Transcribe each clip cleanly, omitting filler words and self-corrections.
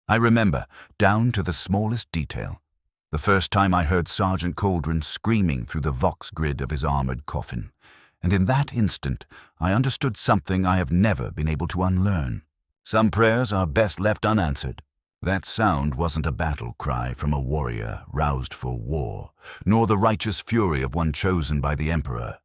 I remember, down to the smallest detail, the first time I heard Sergeant Cauldron screaming through the vox grid of his armored coffin, and in that instant I understood something I have never been able to unlearn. Some prayers are best left unanswered. That sound wasn't a battle cry from a warrior roused for war, nor the righteous fury of one chosen by the Emperor.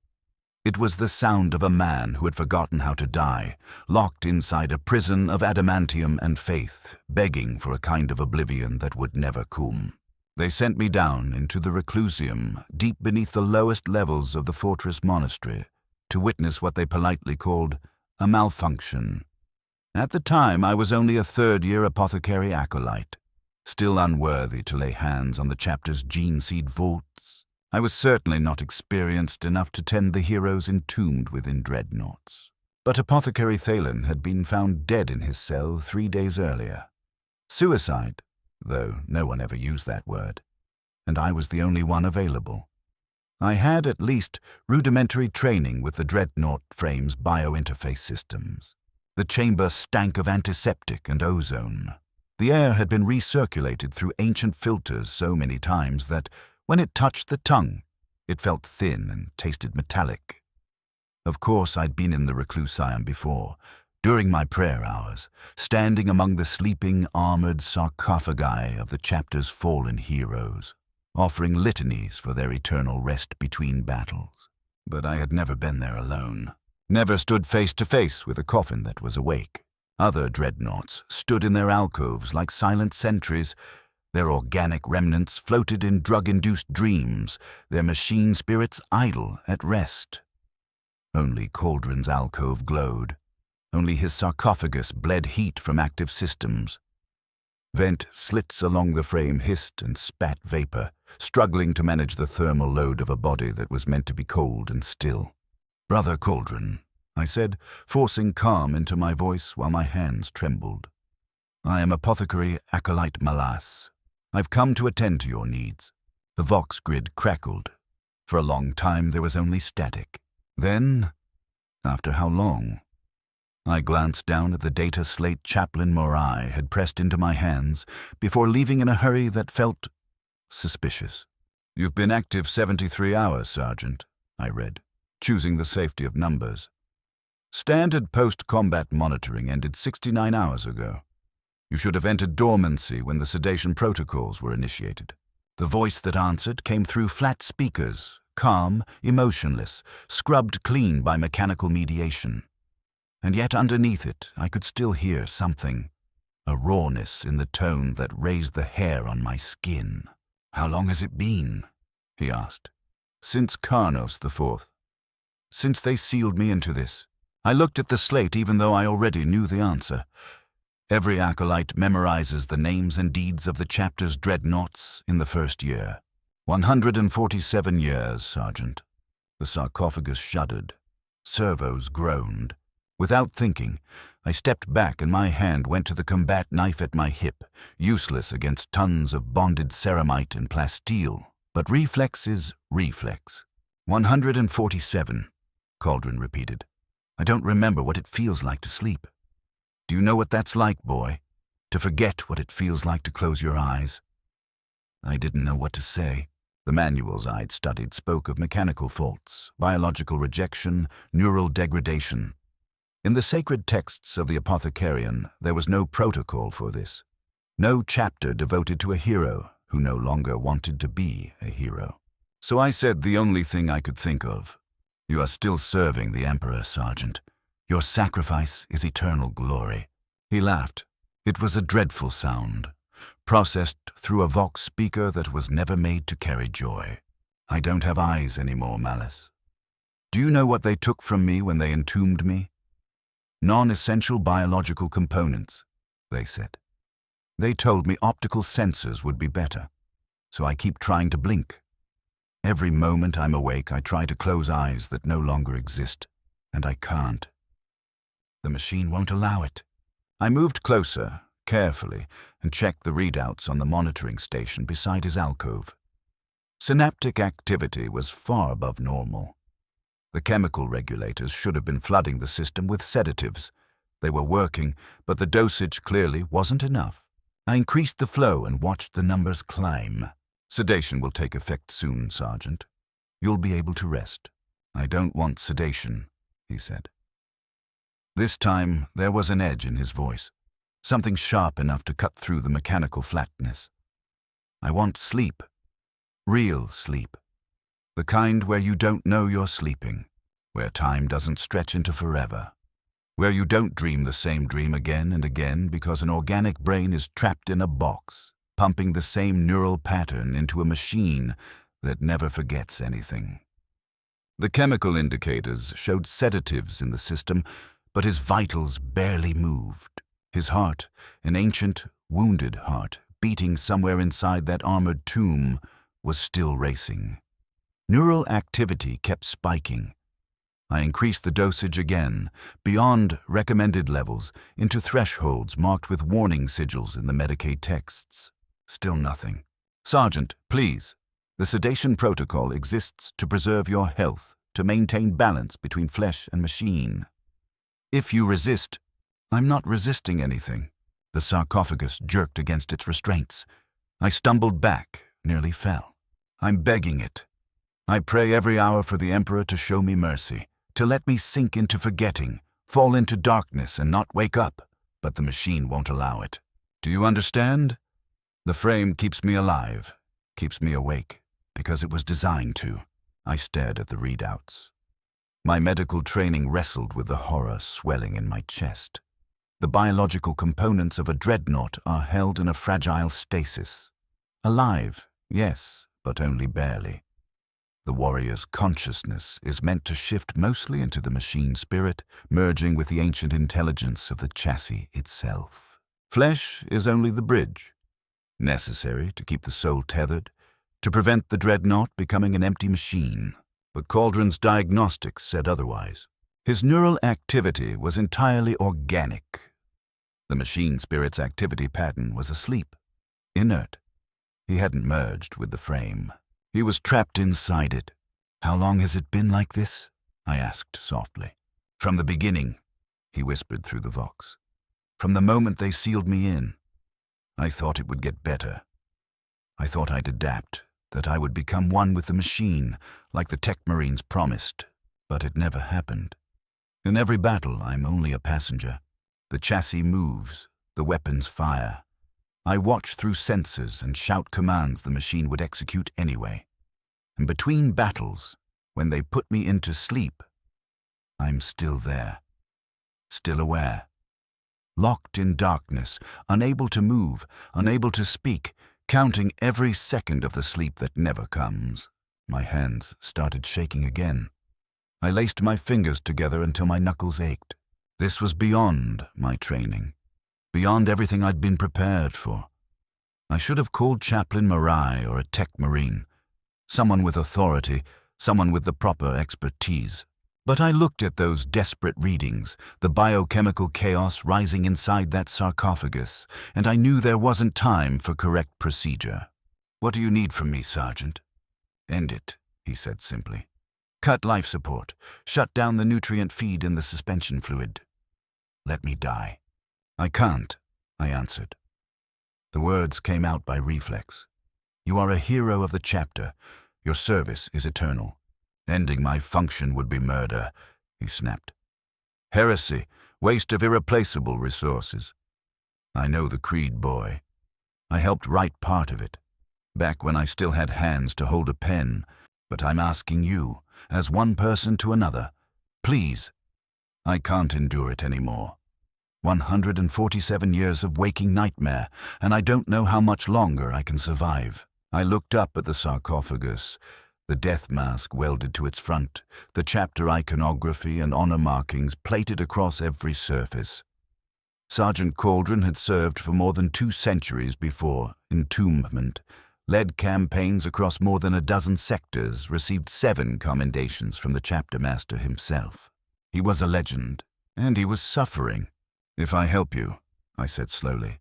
It was the sound of a man who had forgotten how to die, locked inside a prison of adamantium and faith, begging for a kind of oblivion that would never come. They sent me down into the reclusium, deep beneath the lowest levels of the fortress monastery, to witness what they politely called a malfunction. At the time, I was only a third-year apothecary acolyte, still unworthy to lay hands on the chapter's gene seed vaults. I was certainly not experienced enough to tend the heroes entombed within Dreadnoughts. But Apothecary Thalen had been found dead in his cell 3 days earlier. Suicide, though no one ever used that word, and I was the only one available. I had at least rudimentary training with the Dreadnought frame's biointerface systems. The chamber stank of antiseptic and ozone. The air had been recirculated through ancient filters so many times that, when it touched the tongue, it felt thin and tasted metallic. Of course, I'd been in the reclusium before, during my prayer hours, standing among the sleeping, armored sarcophagi of the chapter's fallen heroes, offering litanies for their eternal rest between battles. But I had never been there alone. Never stood face to face with a coffin that was awake. Other Dreadnoughts stood in their alcoves like silent sentries. Their organic remnants floated in drug-induced dreams, their machine spirits idle at rest. Only Cauldron's alcove glowed. Only his sarcophagus bled heat from active systems. Vent slits along the frame hissed and spat vapor, struggling to manage the thermal load of a body that was meant to be cold and still. "Brother Cauldron," I said, forcing calm into my voice while my hands trembled. "I am Apothecary Acolyte Malas. I've come to attend to your needs." The vox grid crackled. For a long time there was only static. Then, after how long? I glanced down at the data slate Chaplain Morai had pressed into my hands before leaving in a hurry that felt suspicious. "You've been active 73 hours, Sergeant," I read, choosing the safety of numbers. "Standard post-combat monitoring ended 69 hours ago. You should have entered dormancy when the sedation protocols were initiated." The voice that answered came through flat speakers, calm, emotionless, scrubbed clean by mechanical mediation. And yet underneath it, I could still hear something, a rawness in the tone that raised the hair on my skin. "How long has it been?" he asked. "Since Karnos IV. Since they sealed me into this." I looked at the slate even though I already knew the answer. Every acolyte memorizes the names and deeds of the chapter's Dreadnoughts in the first year. 147 years, Sergeant. The sarcophagus shuddered. Servos groaned. Without thinking, I stepped back and my hand went to the combat knife at my hip, useless against tons of bonded ceramite and plasteel. But reflex is reflex. 147, Cauldron repeated. "I don't remember what it feels like to sleep." "Do you know what that's like, boy? To forget what it feels like to close your eyes?" I didn't know what to say. The manuals I'd studied spoke of mechanical faults, biological rejection, neural degradation. In the sacred texts of the Apothecarian, there was no protocol for this. No chapter devoted to a hero who no longer wanted to be a hero. So I said the only thing I could think of. "You are still serving the Emperor, Sergeant. Your sacrifice is eternal glory." He laughed. It was a dreadful sound, processed through a vox speaker that was never made to carry joy. "I don't have eyes anymore, Malice. Do you know what they took from me when they entombed me? Non-essential biological components," they said. "They told me optical sensors would be better, so I keep trying to blink. Every moment I'm awake, I try to close eyes that no longer exist, and I can't. The machine won't allow it." I moved closer, carefully, and checked the readouts on the monitoring station beside his alcove. Synaptic activity was far above normal. The chemical regulators should have been flooding the system with sedatives. They were working, but the dosage clearly wasn't enough. I increased the flow and watched the numbers climb. Sedation will take effect soon, Sergeant. You'll be able to rest. I don't want sedation, he said. This time, there was an edge in his voice, something sharp enough to cut through the mechanical flatness. I want sleep. Real sleep. The kind where you don't know you're sleeping, where time doesn't stretch into forever, where you don't dream the same dream again and again because an organic brain is trapped in a box, pumping the same neural pattern into a machine that never forgets anything. The chemical indicators showed sedatives in the system, but his vitals barely moved. His heart, an ancient, wounded heart, beating somewhere inside that armored tomb, was still racing. Neural activity kept spiking. I increased the dosage again, beyond recommended levels, into thresholds marked with warning sigils in the Medicaid texts. Still nothing. Sergeant, please. The sedation protocol exists to preserve your health, to maintain balance between flesh and machine. If you resist, I'm not resisting anything. The sarcophagus jerked against its restraints. I stumbled back, nearly fell. I'm begging it. I pray every hour for the Emperor to show me mercy, to let me sink into forgetting, fall into darkness and not wake up, but the machine won't allow it. Do you understand? The frame keeps me alive, keeps me awake, because it was designed to. I stared at the readouts. My medical training wrestled with the horror swelling in my chest. The biological components of a dreadnought are held in a fragile stasis. Alive, yes, but only barely. The warrior's consciousness is meant to shift mostly into the machine spirit, merging with the ancient intelligence of the chassis itself. Flesh is only the bridge, necessary to keep the soul tethered, to prevent the dreadnought becoming an empty machine. But Cauldron's diagnostics said otherwise. His neural activity was entirely organic. The machine spirit's activity pattern was asleep, inert. He hadn't merged with the frame. He was trapped inside it. How long has it been like this? I asked softly. From the beginning, he whispered through the vox. From the moment they sealed me in. I thought it would get better. I thought I'd adapt, that I would become one with the machine, like the tech marines promised, but it never happened. In every battle, I'm only a passenger. The chassis moves, the weapons fire. I watch through sensors and shout commands the machine would execute anyway. And between battles, when they put me into sleep, I'm still there, still aware. Locked in darkness, unable to move, unable to speak, counting every second of the sleep that never comes. My hands started shaking again. I laced my fingers together until my knuckles ached. This was beyond my training, beyond everything I'd been prepared for. I should have called Chaplain Marai or a tech marine, someone with authority, someone with the proper expertise. But I looked at those desperate readings, the biochemical chaos rising inside that sarcophagus, and I knew there wasn't time for correct procedure. What do you need from me, Sergeant? End it, he said simply. Cut life support. Shut down the nutrient feed in the suspension fluid. Let me die. I can't, I answered. The words came out by reflex. You are a hero of the chapter. Your service is eternal. Ending my function would be murder, he snapped. Heresy, waste of irreplaceable resources. I know the creed, boy. I helped write part of it, back when I still had hands to hold a pen, but I'm asking you, as one person to another, please. I can't endure it anymore. 147 years of waking nightmare, and I don't know how much longer I can survive. I looked up at the sarcophagus, the death mask welded to its front, the chapter iconography and honor markings plated across every surface. Sergeant Cauldron had served for more than 2 centuries before entombment, led campaigns across more than a dozen sectors, received 7 commendations from the chapter master himself. He was a legend, and he was suffering. If I help you, I said slowly,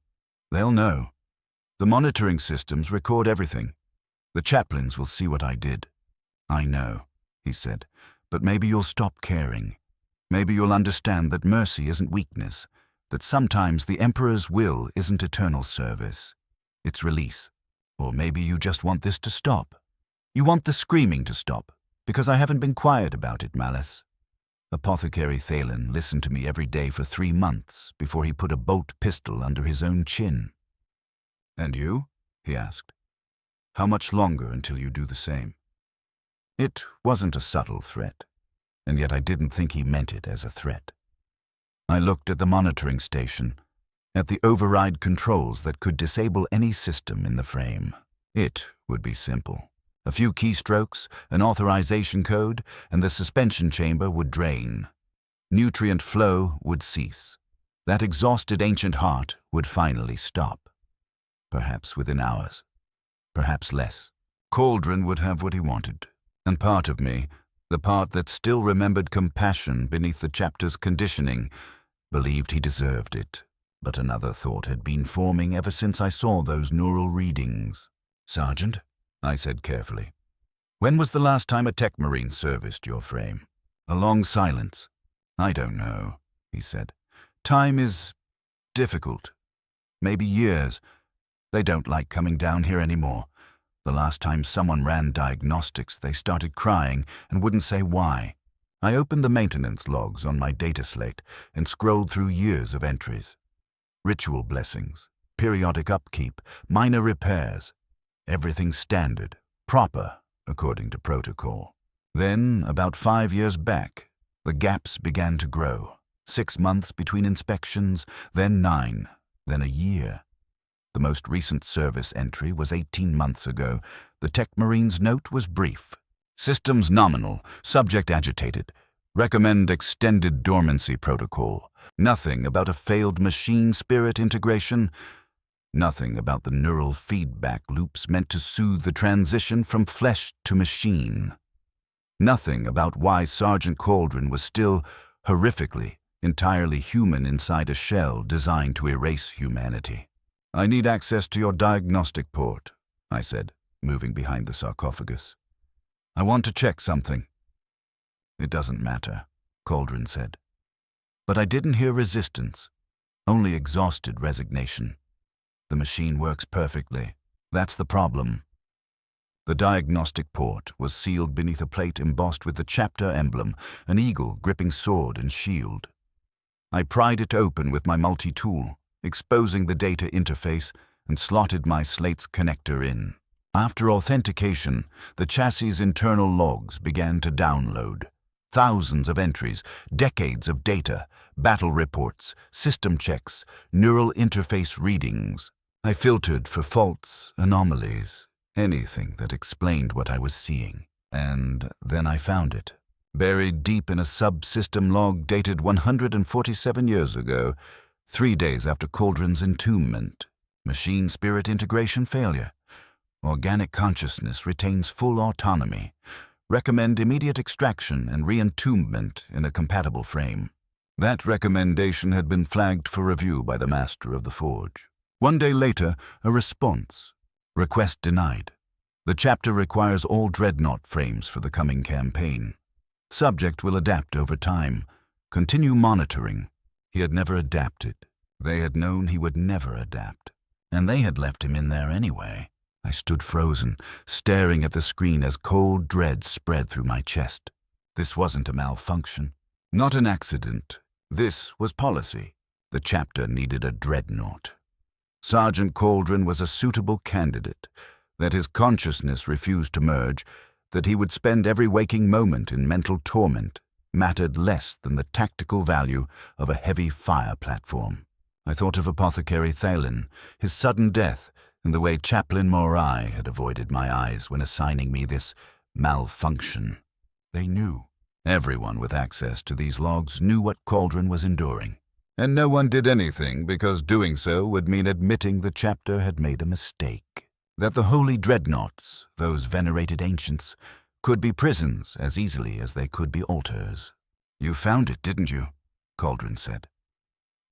they'll know. The monitoring systems record everything. The chaplains will see what I did. I know, he said, but maybe you'll stop caring. Maybe you'll understand that mercy isn't weakness, that sometimes the Emperor's will isn't eternal service. It's release. Or maybe you just want this to stop. You want the screaming to stop, because I haven't been quiet about it, Malice. Apothecary Thalen listened to me every day for 3 months before he put a bolt pistol under his own chin. And you? He asked. How much longer until you do the same? It wasn't a subtle threat, and yet I didn't think he meant it as a threat. I looked at the monitoring station, at the override controls that could disable any system in the frame. It would be simple. A few keystrokes, an authorization code, and the suspension chamber would drain. Nutrient flow would cease. That exhausted ancient heart would finally stop. Perhaps within hours. Perhaps less. Cauldron would have what he wanted. And part of me, the part that still remembered compassion beneath the chapter's conditioning, believed he deserved it. But another thought had been forming ever since I saw those neural readings. Sergeant, I said carefully, when was the last time a tech marine serviced your frame? A long silence. I don't know, he said. Time is difficult. Maybe years. They don't like coming down here anymore. The last time someone ran diagnostics, they started crying and wouldn't say why. I opened the maintenance logs on my data slate and scrolled through years of entries. Ritual blessings, periodic upkeep, minor repairs. Everything standard, proper, according to protocol. Then, about 5 years back, the gaps began to grow. 6 months between inspections, then 9, then a year. The most recent service entry was 18 months ago. The Tech Marine's note was brief. Systems nominal, subject agitated. Recommend extended dormancy protocol. Nothing about a failed machine spirit integration. Nothing about the neural feedback loops meant to soothe the transition from flesh to machine. Nothing about why Sergeant Cauldron was still, horrifically, entirely human inside a shell designed to erase humanity. I need access to your diagnostic port, I said, moving behind the sarcophagus. I want to check something. It doesn't matter, Cauldron said. But I didn't hear resistance, only exhausted resignation. The machine works perfectly. That's the problem. The diagnostic port was sealed beneath a plate embossed with the chapter emblem, an eagle gripping sword and shield. I pried it open with my multi-tool, exposing the data interface, and slotted my slate's connector in. After authentication, the chassis' internal logs began to download. Thousands of entries, decades of data, battle reports, system checks, neural interface readings. I filtered for faults, anomalies, anything that explained what I was seeing. And then I found it, buried deep in a subsystem log dated 147 years ago, 3 days after Cauldron's entombment. Machine spirit integration failure. Organic consciousness retains full autonomy. Recommend immediate extraction and re-entombment in a compatible frame. That recommendation had been flagged for review by the master of the forge. 1 day later, a response. Request denied. The chapter requires all Dreadnought frames for the coming campaign. Subject will adapt over time. Continue monitoring. He had never adapted. They had known he would never adapt. And they had left him in there anyway. I stood frozen, staring at the screen as cold dread spread through my chest. This wasn't a malfunction. Not an accident. This was policy. The chapter needed a Dreadnought. Sergeant Cauldron was a suitable candidate, that his consciousness refused to merge, that he would spend every waking moment in mental torment, mattered less than the tactical value of a heavy fire platform. I thought of Apothecary Thalen, his sudden death, and the way Chaplain Morai had avoided my eyes when assigning me this malfunction. They knew. Everyone with access to these logs knew what Cauldron was enduring. And no one did anything because doing so would mean admitting the chapter had made a mistake. That the holy Dreadnoughts, those venerated ancients, could be prisons as easily as they could be altars. You found it, didn't you? Cauldron said.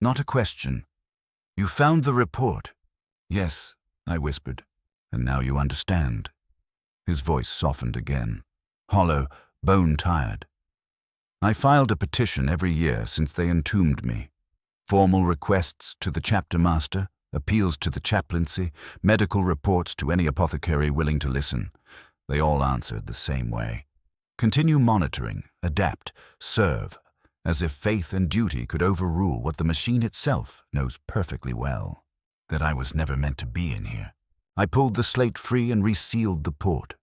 Not a question. You found the report. Yes, I whispered. And now you understand. His voice softened again, hollow, bone-tired. I filed a petition every year since they entombed me. Formal requests to the chapter master, appeals to the chaplaincy, medical reports to any apothecary willing to listen. They all answered the same way. Continue monitoring, adapt, serve, as if faith and duty could overrule what the machine itself knows perfectly well. That I was never meant to be in here. I pulled the slate free and resealed the port.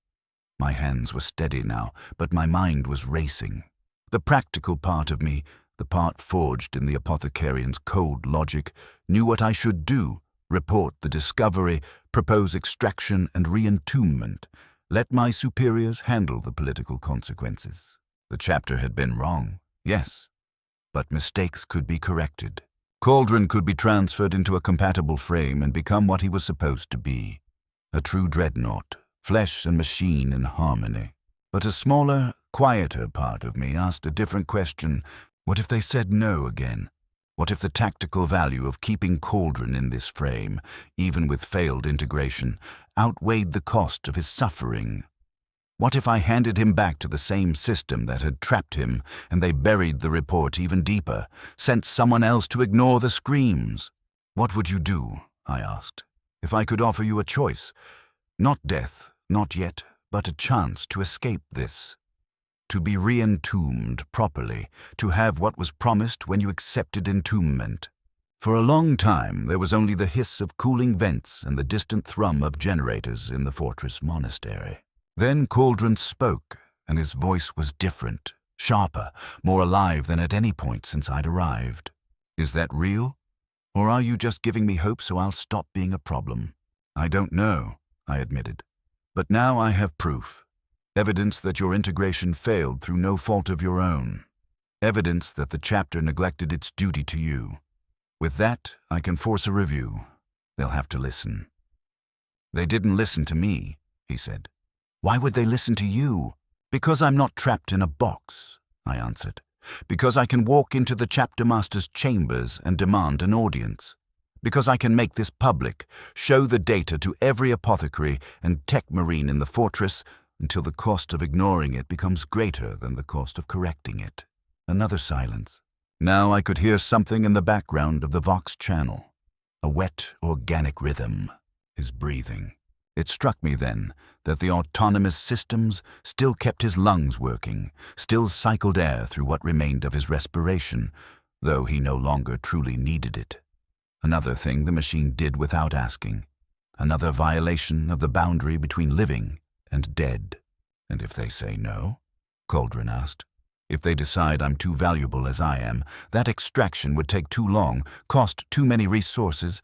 My hands were steady now, but my mind was racing. The practical part of me, the part forged in the apothecarian's cold logic, knew what I should do: report the discovery, propose extraction and re-entombment. Let my superiors handle the political consequences. The chapter had been wrong, yes, but mistakes could be corrected. Cauldron could be transferred into a compatible frame and become what he was supposed to be. A true dreadnought, flesh and machine in harmony. But a smaller, quieter part of me asked a different question. What if they said no again? What if the tactical value of keeping Cauldron in this frame, even with failed integration, outweighed the cost of his suffering? What if I handed him back to the same system that had trapped him, and they buried the report even deeper, sent someone else to ignore the screams? What would you do, I asked, if I could offer you a choice? Not death, not yet, but a chance to escape this. To be re-entombed properly, to have what was promised when you accepted entombment. For a long time, there was only the hiss of cooling vents and the distant thrum of generators in the fortress monastery. Then Cauldron spoke, and his voice was different, sharper, more alive than at any point since I'd arrived. Is that real? Or are you just giving me hope so I'll stop being a problem? I don't know, I admitted. But now I have proof. Evidence that your integration failed through no fault of your own. Evidence that the chapter neglected its duty to you. With that, I can force a review. They'll have to listen. They didn't listen to me, he said. Why would they listen to you? Because I'm not trapped in a box, I answered. Because I can walk into the chapter master's chambers and demand an audience. Because I can make this public, show the data to every apothecary and tech marine in the fortress until the cost of ignoring it becomes greater than the cost of correcting it. Another silence. Now I could hear something in the background of the Vox channel. A wet, organic rhythm. His breathing. It struck me then that the autonomous systems still kept his lungs working, still cycled air through what remained of his respiration, though he no longer truly needed it. Another thing the machine did without asking. Another violation of the boundary between living and dead. And if they say no? Cauldron asked. If they decide I'm too valuable as I am, that extraction would take too long, cost too many resources,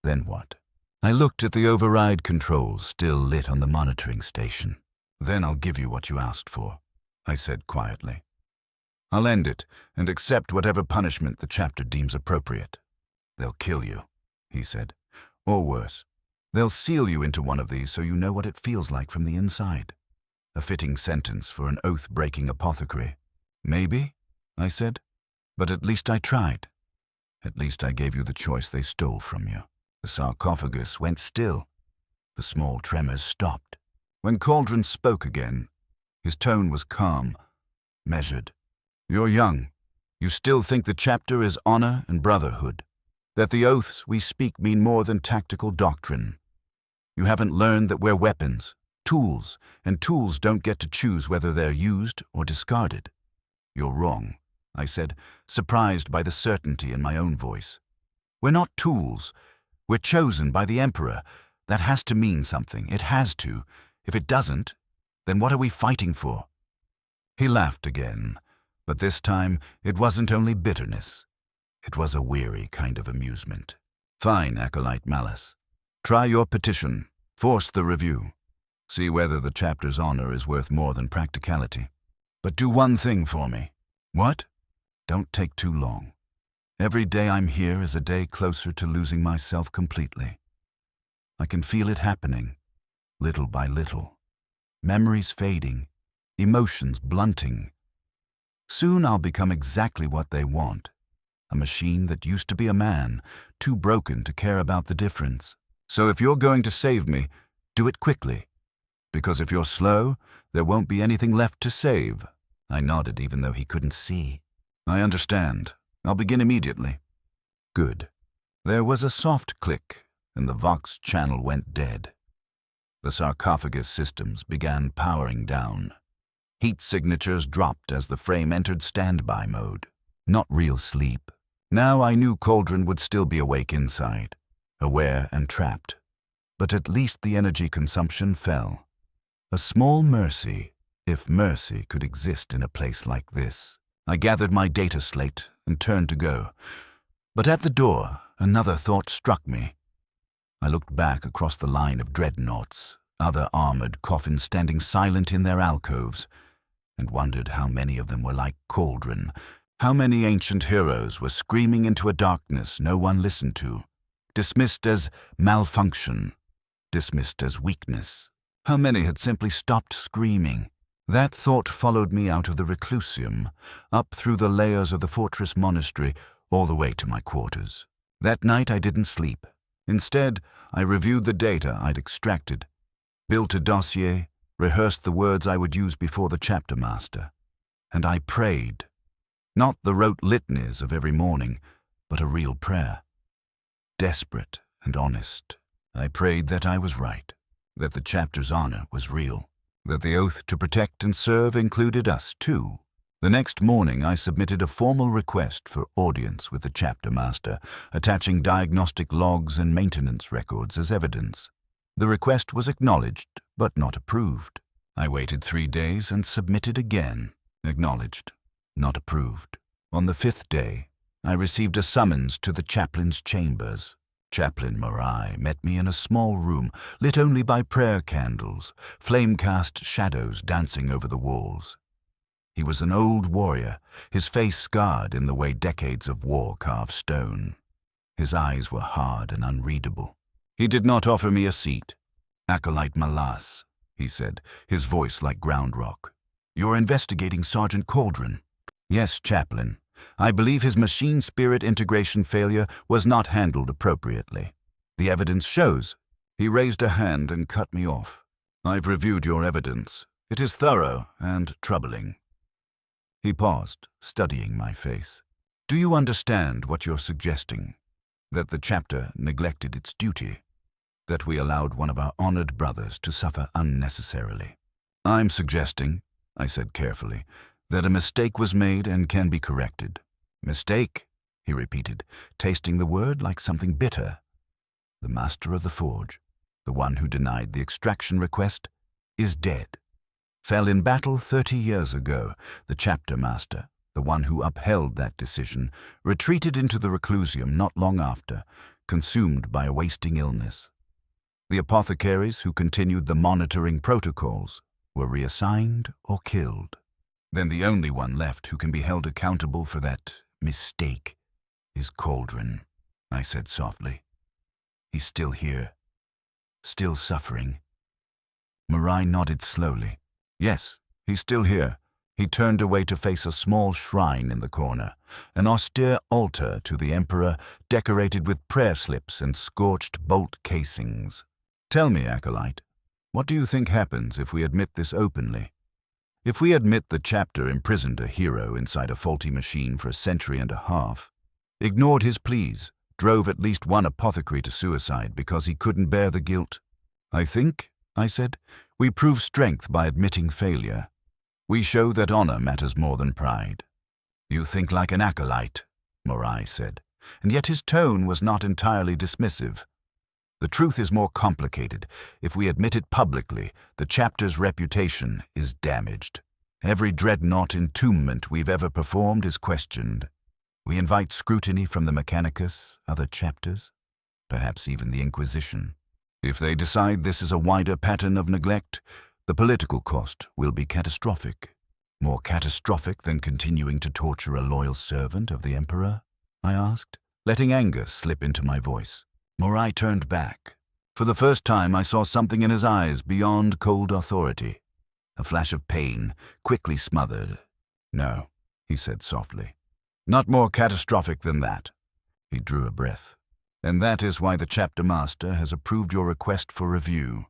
then what? I looked at the override controls still lit on the monitoring station. Then I'll give you what you asked for, I said quietly. I'll end it and accept whatever punishment the chapter deems appropriate. They'll kill you, he said. Or worse, they'll seal you into one of these so you know what it feels like from the inside. A fitting sentence for an oath-breaking apothecary. Maybe, I said, but at least I tried. At least I gave you the choice they stole from you. The sarcophagus went still. The small tremors stopped. When Cauldron spoke again, his tone was calm, measured. You're young. You still think the chapter is honor and brotherhood, that the oaths we speak mean more than tactical doctrine. You haven't learned that we're weapons, tools, and tools don't get to choose whether they're used or discarded. You're wrong, I said, surprised by the certainty in my own voice. We're not tools. We're chosen by the Emperor. That has to mean something. It has to. If it doesn't, then what are we fighting for? He laughed again, but this time it wasn't only bitterness. It was a weary kind of amusement. Fine, Acolyte Malice. Try your petition. Force the review. See whether the chapter's honor is worth more than practicality. But do one thing for me. What? Don't take too long. Every day I'm here is a day closer to losing myself completely. I can feel it happening, little by little. Memories fading, emotions blunting. Soon I'll become exactly what they want. A machine that used to be a man, too broken to care about the difference. So if you're going to save me, do it quickly. Because if you're slow, there won't be anything left to save. I nodded even though he couldn't see. I understand. I'll begin immediately. good. There was a soft click, and the Vox channel went dead. The sarcophagus systems began powering down. Heat signatures dropped as the frame entered standby mode. Not real sleep. Now I knew Cauldron would still be awake inside, aware and trapped. But at least the energy consumption fell. A small mercy, if mercy could exist in a place like this. I gathered my data slate and turned to go. But at the door, another thought struck me. I looked back across the line of dreadnoughts, other armored coffins standing silent in their alcoves, and wondered how many of them were like Cauldron, how many ancient heroes were screaming into a darkness no one listened to, dismissed as malfunction, dismissed as weakness. How many had simply stopped screaming? That thought followed me out of the reclusium, up through the layers of the fortress monastery, all the way to my quarters. That night I didn't sleep. Instead, I reviewed the data I'd extracted, built a dossier, rehearsed the words I would use before the chapter master. And I prayed. Not the rote litanies of every morning, but a real prayer. Desperate and honest, I prayed that I was right, that the chapter's honor was real, that the oath to protect and serve included us too. The next morning I submitted a formal request for audience with the chapter master, attaching diagnostic logs and maintenance records as evidence. The request was acknowledged, but not approved. I waited 3 days and submitted again. Acknowledged, not approved. On the 5th day, I received a summons to the chaplain's chambers. Chaplain Morai met me in a small room, lit only by prayer candles, flame-cast shadows dancing over the walls. He was an old warrior, his face scarred in the way decades of war carve stone. His eyes were hard and unreadable. He did not offer me a seat. "Acolyte Malas," he said, his voice like ground rock. "You're investigating Sergeant Cauldron." "Yes, Chaplain. I believe his machine spirit integration failure was not handled appropriately. The evidence shows." He raised a hand and cut me off. "I've reviewed your evidence. It is thorough and troubling." He paused, studying my face. "Do you understand what you're suggesting? That the chapter neglected its duty? That we allowed one of our honored brothers to suffer unnecessarily?" "I'm suggesting," I said carefully, "that a mistake was made and can be corrected." "Mistake?" he repeated, tasting the word like something bitter. "The master of the forge, the one who denied the extraction request, is dead. Fell in battle 30 years ago. The chapter master, the one who upheld that decision, retreated into the reclusium not long after, consumed by a wasting illness. The apothecaries who continued the monitoring protocols were reassigned or killed. Then the only one left who can be held accountable for that mistake is Cauldron," I said softly. "He's still here, still suffering." Morai nodded slowly. "Yes, he's still here." He turned away to face a small shrine in the corner, an austere altar to the Emperor decorated with prayer slips and scorched bolt casings. "Tell me, Acolyte, what do you think happens if we admit this openly? If we admit the chapter imprisoned a hero inside a faulty machine for a century and a half, ignored his pleas, drove at least one apothecary to suicide because he couldn't bear the guilt? I think," I said, "we prove strength by admitting failure. We show that honor matters more than pride." "You think like an acolyte," Morai said, and yet his tone was not entirely dismissive. "The truth is more complicated. If we admit it publicly, the chapter's reputation is damaged. Every dreadnought entombment we've ever performed is questioned. We invite scrutiny from the Mechanicus, other chapters, perhaps even the Inquisition. If they decide this is a wider pattern of neglect, the political cost will be catastrophic." "More catastrophic than continuing to torture a loyal servant of the Emperor?" I asked, letting anger slip into my voice. Morai turned back. For the first time I saw something in his eyes beyond cold authority. A flash of pain, quickly smothered. "No," he said softly. "Not more catastrophic than that." He drew a breath. "And that is why the chapter master has approved your request for review.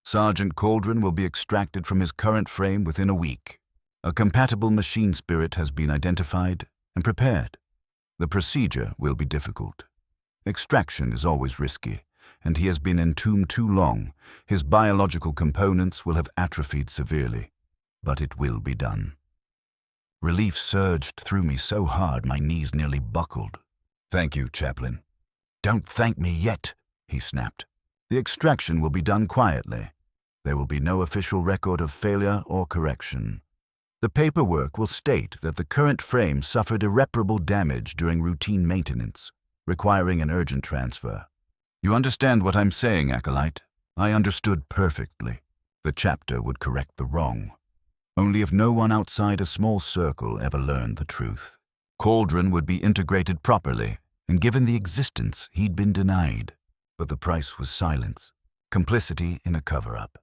Sergeant Cauldron will be extracted from his current frame within a week. A compatible machine spirit has been identified and prepared. The procedure will be difficult. Extraction is always risky, and he has been entombed too long. His biological components will have atrophied severely, but it will be done. Relief surged through me so hard my knees nearly buckled. "Thank you, Chaplain." "Don't thank me yet," he snapped. "The extraction will be done quietly. There will be no official record of failure or correction. The paperwork will state that the current frame suffered irreparable damage during routine maintenance, requiring an urgent transfer." "You understand what I'm saying, Acolyte?" I understood perfectly. The chapter would correct the wrong. Only if no one outside a small circle ever learned the truth. Cauldron would be integrated properly and given the existence he'd been denied. But the price was silence, complicity in a cover-up.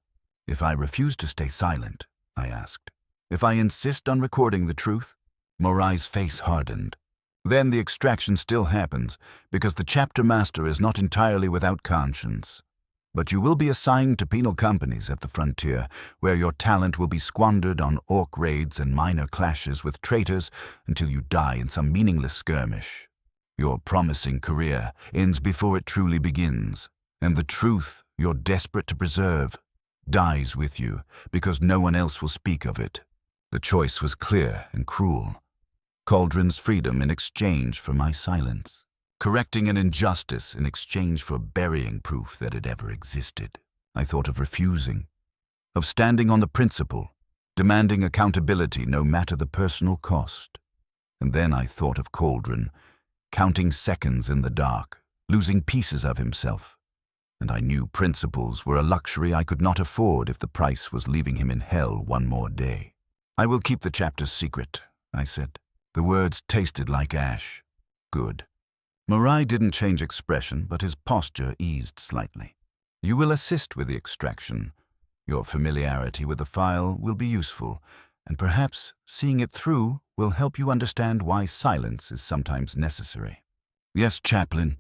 "If I refuse to stay silent," I asked, "if I insist on recording the truth?" Morai's face hardened. "Then the extraction still happens, because the chapter master is not entirely without conscience. But you will be assigned to penal companies at the frontier, where your talent will be squandered on orc raids and minor clashes with traitors until you die in some meaningless skirmish. Your promising career ends before it truly begins, and the truth you're desperate to preserve dies with you because no one else will speak of it." The choice was clear and cruel. Cauldron's freedom in exchange for my silence. Correcting an injustice in exchange for burying proof that it ever existed. I thought of refusing, of standing on the principle, demanding accountability no matter the personal cost. And then I thought of Cauldron, counting seconds in the dark, losing pieces of himself. And I knew principles were a luxury I could not afford if the price was leaving him in hell one more day. "I will keep the chapter's secret," I said. The words tasted like ash. Good. Morai didn't change expression, but his posture eased slightly. "You will assist with the extraction. Your familiarity with the file will be useful, and perhaps seeing it through will help you understand why silence is sometimes necessary." "Yes, Chaplain."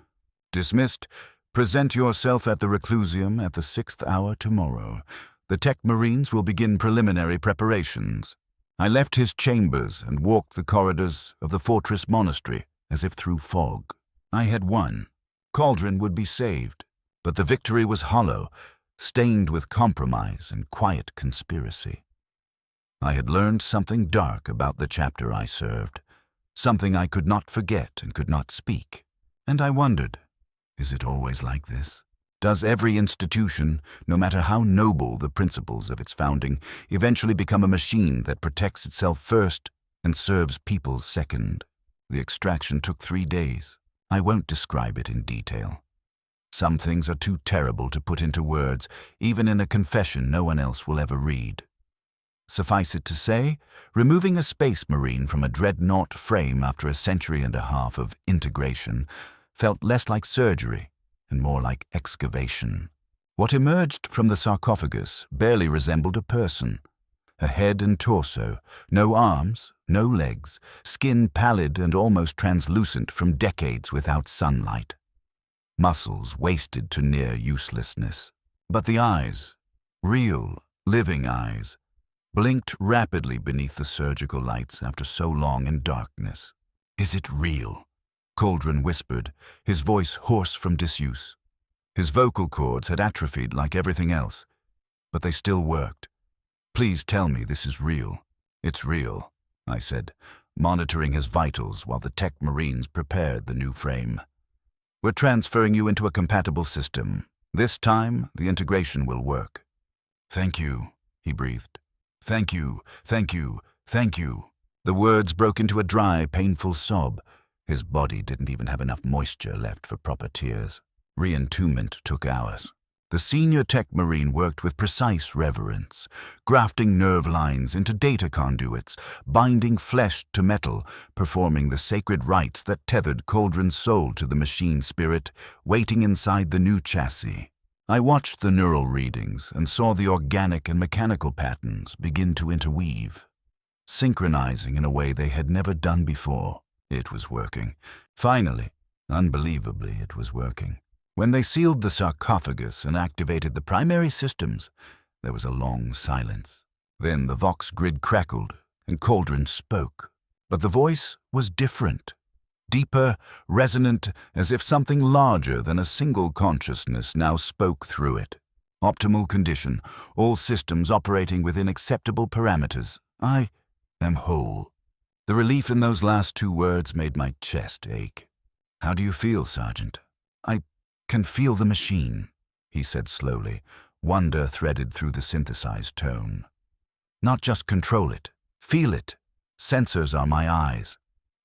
"Dismissed. Present yourself at the Reclusium at the 6th hour tomorrow. The Tech Marines will begin preliminary preparations." I left his chambers and walked the corridors of the fortress monastery as if through fog. I had won. Cauldron would be saved, but the victory was hollow, stained with compromise and quiet conspiracy. I had learned something dark about the chapter I served, something I could not forget and could not speak. And I wondered, is it always like this? Does every institution, no matter how noble the principles of its founding, eventually become a machine that protects itself first and serves people second? The extraction took 3 days. I won't describe it in detail. Some things are too terrible to put into words, even in a confession no one else will ever read. Suffice it to say, removing a space marine from a Dreadnought frame after a century and a half of integration felt less like surgery and more like excavation. What emerged from the sarcophagus barely resembled a person. A head and torso, no arms, no legs, skin pallid and almost translucent from decades without sunlight. Muscles wasted to near uselessness. But the eyes, real, living eyes, blinked rapidly beneath the surgical lights after so long in darkness. "Is it real?" Cauldron whispered, his voice hoarse from disuse. His vocal cords had atrophied like everything else, but they still worked. "Please tell me this is real." "It's real," I said, monitoring his vitals while the Tech Marines prepared the new frame. "We're transferring you into a compatible system. This time, the integration will work." "Thank you," he breathed. "Thank you, thank you, thank you." The words broke into a dry, painful sob. His body didn't even have enough moisture left for proper tears. Re-entombment took hours. The senior Tech Marine worked with precise reverence, grafting nerve lines into data conduits, binding flesh to metal, performing the sacred rites that tethered Cauldron's soul to the machine spirit, waiting inside the new chassis. I watched the neural readings and saw the organic and mechanical patterns begin to interweave, synchronizing in a way they had never done before. It was working. Finally, unbelievably, it was working. When they sealed the sarcophagus and activated the primary systems, there was a long silence. Then the Vox grid crackled, and Cauldron spoke. But the voice was different. deeper, resonant, as if something larger than a single consciousness now spoke through it. Optimal condition, all systems operating within acceptable parameters. I am whole. The relief in those last two words made my chest ache. How do you feel, Sergeant? I can feel the machine, he said slowly, wonder threaded through the synthesized tone. Not just control it, feel it. Sensors are my eyes.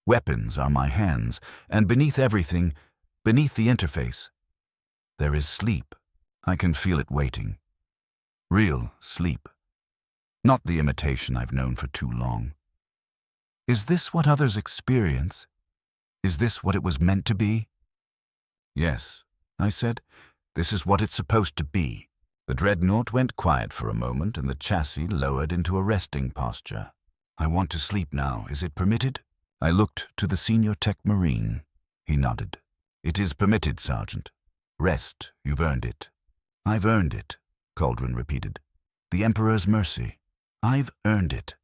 Weapons are my hands. And beneath everything, beneath the interface, there is sleep. I can feel it waiting. Real sleep. Not the imitation I've known for too long. Is this what others experience? Is this what it was meant to be? Yes, I said. This is what it's supposed to be. The Dreadnought went quiet for a moment and the chassis lowered into a resting posture. I want to sleep now. Is it permitted? I looked to the senior tech marine. He nodded. It is permitted, Sergeant. Rest. You've earned it. I've earned it, Cauldron repeated. The Emperor's mercy. I've earned it.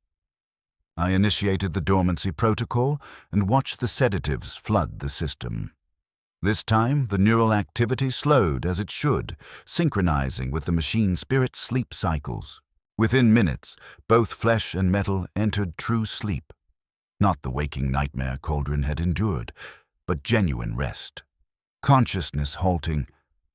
I initiated the dormancy protocol and watched the sedatives flood the system. This time, the neural activity slowed as it should, synchronizing with the machine spirit's sleep cycles. Within minutes, both flesh and metal entered true sleep. Not the waking nightmare Cauldron had endured, but genuine rest. Consciousness halting,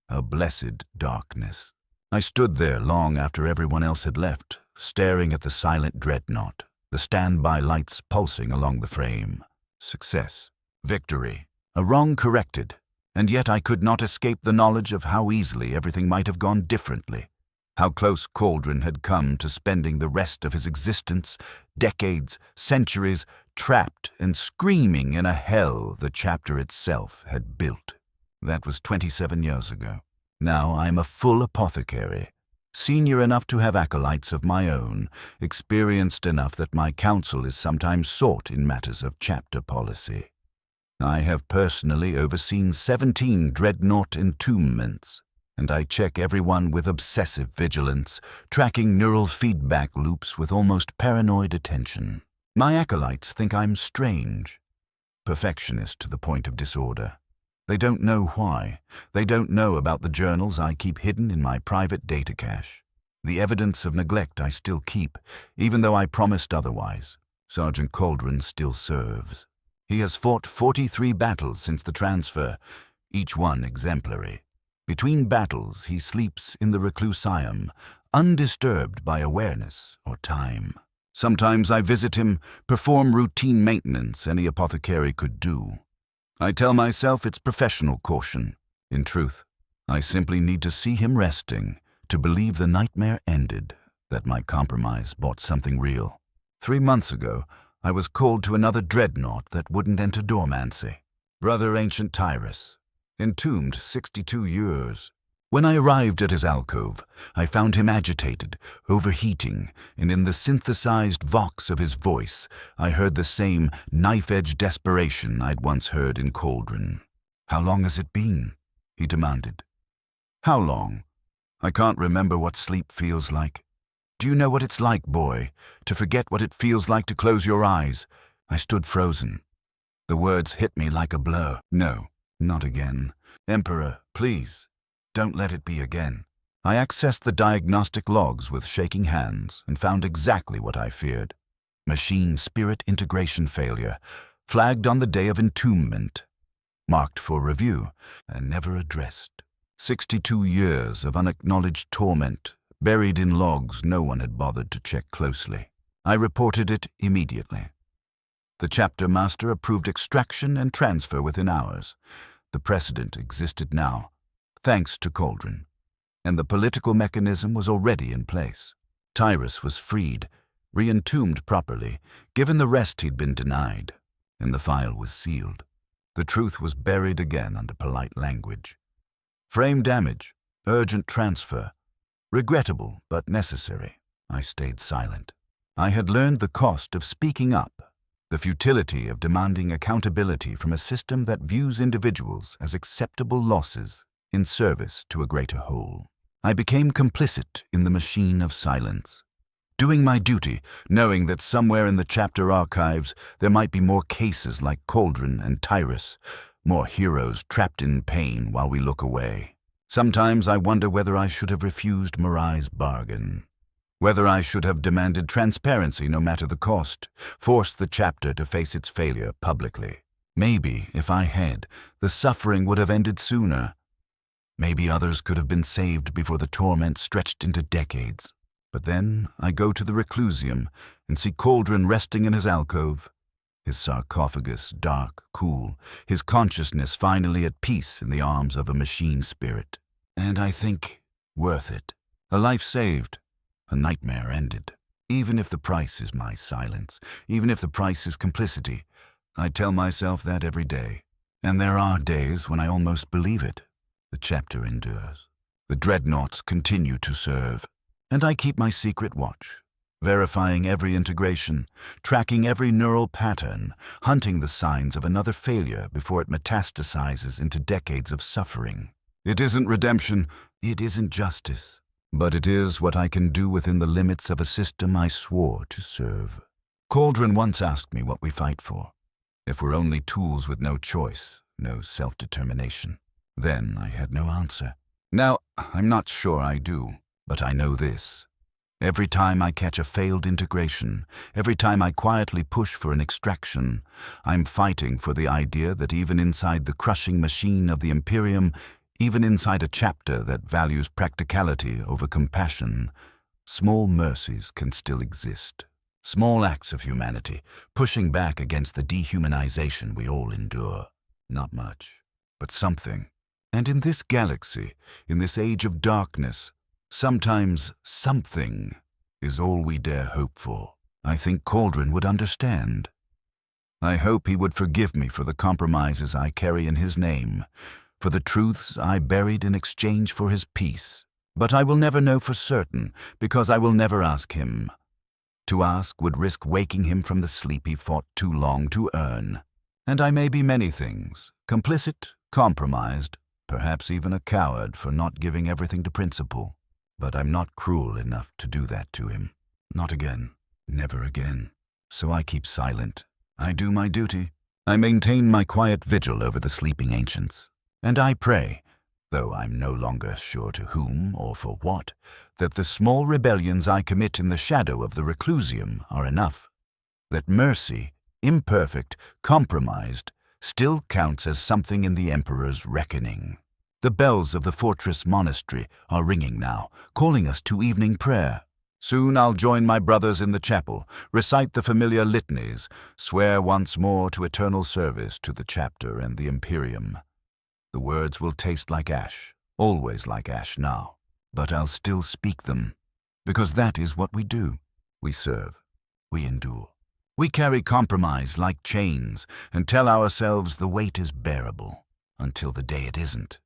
a blessed darkness. I stood there long after everyone else had left, staring at the silent Dreadnought, the standby lights pulsing along the frame. Success. Victory. A wrong corrected, and yet I could not escape the knowledge of how easily everything might have gone differently. How close Cauldron had come to spending the rest of his existence, decades, centuries, trapped and screaming in a hell the chapter itself had built. That was 27 years ago. Now I'm a full apothecary, senior enough to have acolytes of my own, experienced enough that my counsel is sometimes sought in matters of chapter policy. I have personally overseen 17 Dreadnought entombments, and I check everyone with obsessive vigilance, tracking neural feedback loops with almost paranoid attention. My acolytes think I'm strange, perfectionist to the point of disorder. They don't know why. They don't know about the journals I keep hidden in my private data cache. The evidence of neglect I still keep, even though I promised otherwise. Sergeant Cauldron still serves. He has fought 43 battles since the transfer, each one exemplary. Between battles, he sleeps in the reclusium, undisturbed by awareness or time. Sometimes I visit him, perform routine maintenance any apothecary could do. I tell myself it's professional caution. In truth, I simply need to see him resting, to believe the nightmare ended, that my compromise brought something real. 3 months ago, I was called to another Dreadnought that wouldn't enter dormancy. Brother Ancient Tyrus, entombed 62 years. When I arrived at his alcove, I found him agitated, overheating, and in the synthesized vox of his voice, I heard the same knife-edge desperation I'd once heard in Cauldron. "How long has it been?" he demanded. "How long? I can't remember what sleep feels like. Do you know what it's like, boy, to forget what it feels like to close your eyes?" I stood frozen. The words hit me like a blow. "No, not again. Emperor, please. Don't let it be again." I accessed the diagnostic logs with shaking hands and found exactly what I feared. Machine spirit integration failure, flagged on the day of entombment, marked for review and never addressed. 62 years of unacknowledged torment, buried in logs no one had bothered to check closely. I reported it immediately. The chapter master approved extraction and transfer within hours. The precedent existed now, thanks to Cauldron, and the political mechanism was already in place. Tyrus was freed, re-entombed properly, given the rest he'd been denied, and the file was sealed. The truth was buried again under polite language. Frame damage, urgent transfer, regrettable but necessary. I stayed silent. I had learned the cost of speaking up, the futility of demanding accountability from a system that views individuals as acceptable losses in service to a greater whole. I became complicit in the machine of silence. doing my duty, knowing that somewhere in the chapter archives there might be more cases like Cauldron and Tyrus, more heroes trapped in pain while we look away. Sometimes I wonder whether I should have refused Marai's bargain. Whether I should have demanded transparency no matter the cost, forced the chapter to face its failure publicly. Maybe, if I had, the suffering would have ended sooner. Maybe others could have been saved before the torment stretched into decades. But then I go to the Reclusium and see Cauldron resting in his alcove, his sarcophagus dark, cool, his consciousness finally at peace in the arms of a machine spirit. And I think, worth it. A life saved, a nightmare ended. Even if the price is my silence, even if the price is complicity, I tell myself that every day. And there are days when I almost believe it. The chapter endures. The Dreadnoughts continue to serve. And I keep my secret watch, verifying every integration, tracking every neural pattern, hunting the signs of another failure before it metastasizes into decades of suffering. It isn't redemption, it isn't justice, but it is what I can do within the limits of a system I swore to serve. Cauldron once asked me what we fight for, if we're only tools with no choice, no self-determination. Then I had no answer. Now, I'm not sure I do, but I know this. Every time I catch a failed integration, every time I quietly push for an extraction, I'm fighting for the idea that even inside the crushing machine of the Imperium, even inside a chapter that values practicality over compassion, small mercies can still exist. Small acts of humanity, pushing back against the dehumanization we all endure. Not much, but something. And in this galaxy, in this age of darkness, sometimes something is all we dare hope for. I think Cauldron would understand. I hope he would forgive me for the compromises I carry in his name, for the truths I buried in exchange for his peace. But I will never know for certain, because I will never ask him. To ask would risk waking him from the sleep he fought too long to earn. And I may be many things, complicit, compromised, perhaps even a coward for not giving everything to principle. But I'm not cruel enough to do that to him. Not again. Never again. So I keep silent. I do my duty. I maintain my quiet vigil over the sleeping ancients. And I pray, though I'm no longer sure to whom or for what, that the small rebellions I commit in the shadow of the Reclusium are enough. That mercy, imperfect, compromised, still counts as something in the Emperor's reckoning. The bells of the fortress monastery are ringing now, calling us to evening prayer. Soon I'll join my brothers in the chapel, recite the familiar litanies, swear once more to eternal service to the chapter and the Imperium. The words will taste like ash, always like ash now, but I'll still speak them, because that is what we do. We serve, we endure. We carry compromise like chains and tell ourselves the weight is bearable, until the day it isn't.